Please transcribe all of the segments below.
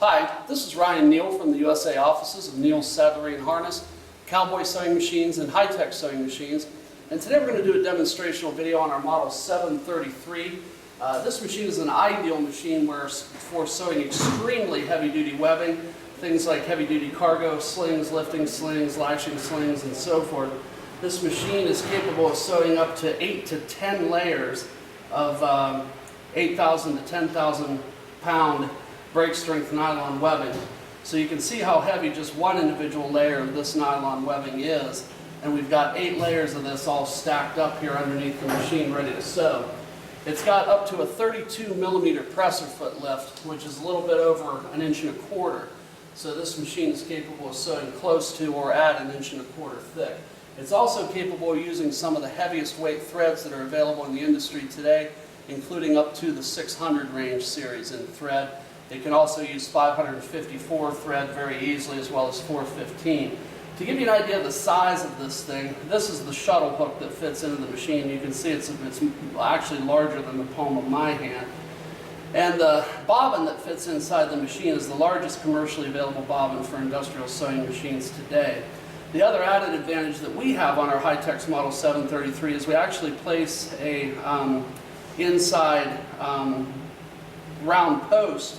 Hi, this is Ryan Neal from the USA offices of Neal Saddlery and Harness, Cowboy Sewing Machines, and HighTex Sewing Machines. And today we're going to do a demonstrational video on our model 733. This machine is an ideal machine for sewing extremely heavy-duty webbing, things like heavy-duty cargo, slings, lifting slings, lashing slings, and so forth. This machine is capable of sewing up to 8 to 10 layers of 8,000 to 10,000 pound break strength nylon webbing. So you can see how heavy just one individual layer of this nylon webbing is. And we've got 8 layers of this all stacked up here underneath the machine ready to sew. It's got up to a 32 millimeter presser foot lift, which is a little bit over 1.25 inches. So this machine is capable of sewing close to or at 1.25 inches thick. It's also capable of using some of the heaviest weight threads that are available in the industry today, including up to the 600 range series in thread. It can also use 554 thread very easily, as well as 415. To give you an idea of the size of this thing, this is the shuttle hook that fits into the machine. You can see it's actually larger than the palm of my hand. And the bobbin that fits inside the machine is the largest commercially available bobbin for industrial sewing machines today. The other added advantage that we have on our HighTex Model 733 is we actually place a inside round post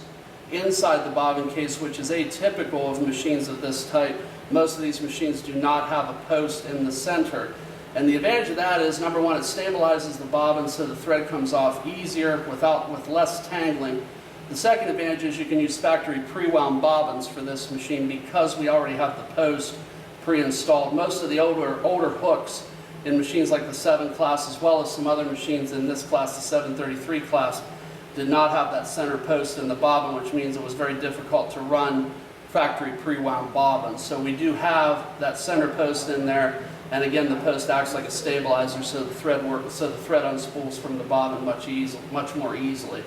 inside the bobbin case, which is atypical of machines of this type. Most of these machines do not have a post in the center. And the advantage of that is, number one, it stabilizes the bobbin so the thread comes off easier with less tangling. The second advantage is you can use factory pre-wound bobbins for this machine because we already have the post pre-installed. Most of the older hooks in machines like the 7 class, as well as some other machines in this class, the 733 class, did not have that center post in the bobbin, which means it was very difficult to run factory pre-wound bobbins. So we do have that center post in there, and again the post acts like a stabilizer, so the thread unspools from the bobbin much more easily.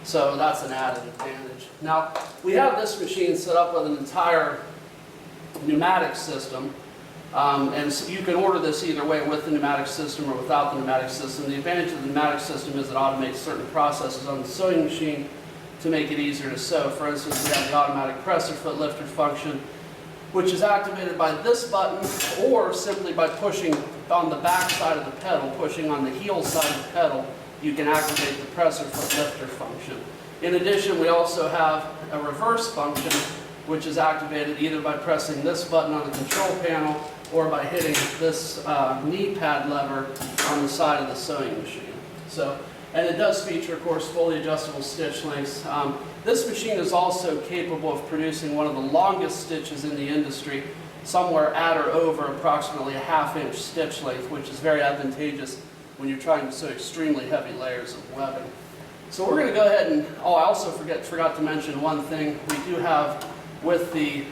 So that's an added advantage. Now we have this machine set up with an entire pneumatic system. And so you can order this either way, with the pneumatic system or without the pneumatic system. The advantage of the pneumatic system is it automates certain processes on the sewing machine to make it easier to sew. For instance, we have the automatic presser foot lifter function, which is activated by this button or simply by pushing on the back side of the pedal, pushing on the heel side of the pedal, you can activate the presser foot lifter function. In addition, we also have a reverse function, which is activated either by pressing this button on the control panel or by hitting this knee pad lever on the side of the sewing machine. And it does feature, of course, fully adjustable stitch lengths. This machine is also capable of producing one of the longest stitches in the industry, somewhere at or over approximately a 1/2 inch stitch length, which is very advantageous when you're trying to sew extremely heavy layers of webbing. So we're going to go ahead and, I also forgot to mention one thing. We do have, with the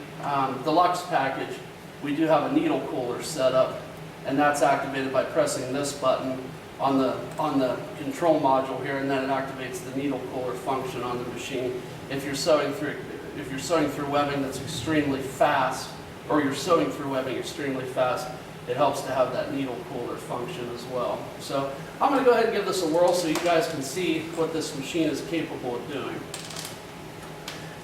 deluxe package, we do have a needle cooler set up, and that's activated by pressing this button on the control module here, and then it activates the needle cooler function on the machine. If you're sewing through webbing that's extremely fast, or you're sewing through webbing extremely fast, it helps to have that needle cooler function as well. So I'm going to go ahead and give this a whirl so you guys can see what this machine is capable of doing.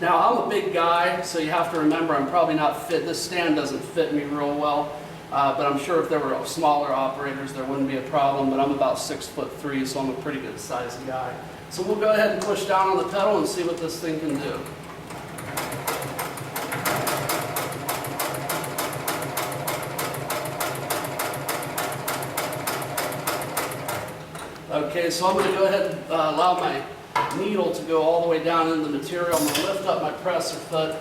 Now, I'm a big guy, so you have to remember I'm probably not fit. This stand doesn't fit me real well, but I'm sure if there were smaller operators there wouldn't be a problem, but I'm about 6'3", so I'm a pretty good sized guy. So we'll go ahead and push down on the pedal and see what this thing can do. Okay, so I'm going to go ahead and allow my needle to go all the way down into the material. I'm going to lift up my presser foot.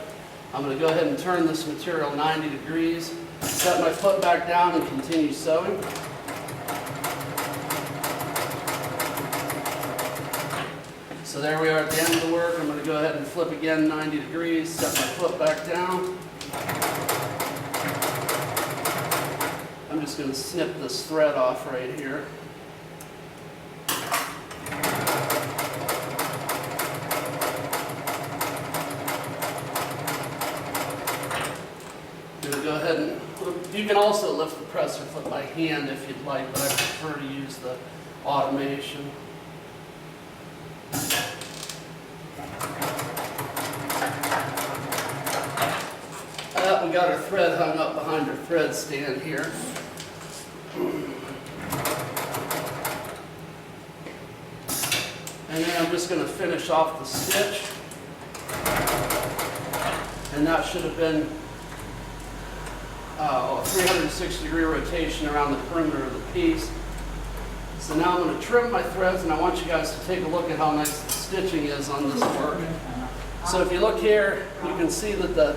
I'm going to go ahead and turn this material 90 degrees, set my foot back down and continue sewing. So there we are at the end of the work. I'm going to go ahead and flip again 90 degrees, set my foot back down. I'm just going to snip this thread off right here. Go ahead and, you can also lift the presser foot by hand if you'd like, but I prefer to use the automation. that, we got our thread hung up behind our thread stand here. And then I'm just going to finish off the stitch. And that should have been a 360-degree rotation around the perimeter of the piece. So now I'm going to trim my threads, and I want you guys to take a look at how nice the stitching is on this work. So if you look here, you can see that the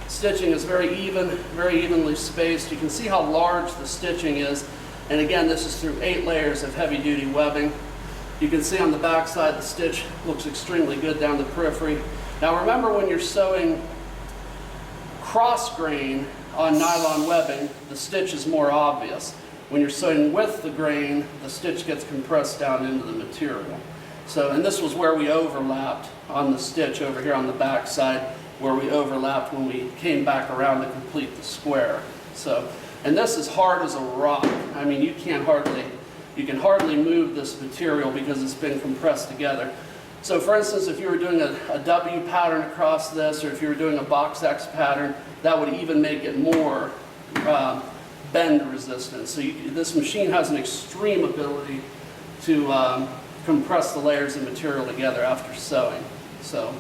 stitching is very even, very evenly spaced. You can see how large the stitching is. And again, this is through 8 layers of heavy-duty webbing. You can see on the back side the stitch looks extremely good down the periphery. Now remember, when you're sewing cross grain on nylon webbing, the stitch is more obvious. When you're sewing with the grain, the stitch gets compressed down into the material. So, and this was where we overlapped on the stitch over here on the back side, where we overlapped when we came back around to complete the square. So, and this is hard as a rock. I mean, you can hardly move this material because it's been compressed together. So for instance, if you were doing a W pattern across this, or if you were doing a box X pattern, that would even make it more bend resistant. So this machine has an extreme ability to compress the layers of material together after sewing. So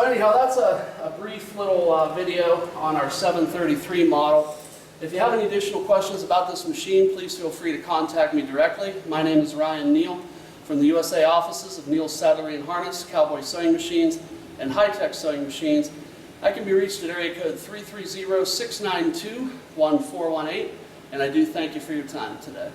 anyhow, that's a brief little video on our 733 model. If you have any additional questions about this machine, please feel free to contact me directly. My name is Ryan Neal from the USA offices of Neal Saddlery and Harness, Cowboy Sewing Machines, and HighTex Sewing Machines. I can be reached at area code 330-692-1418, and I do thank you for your time today.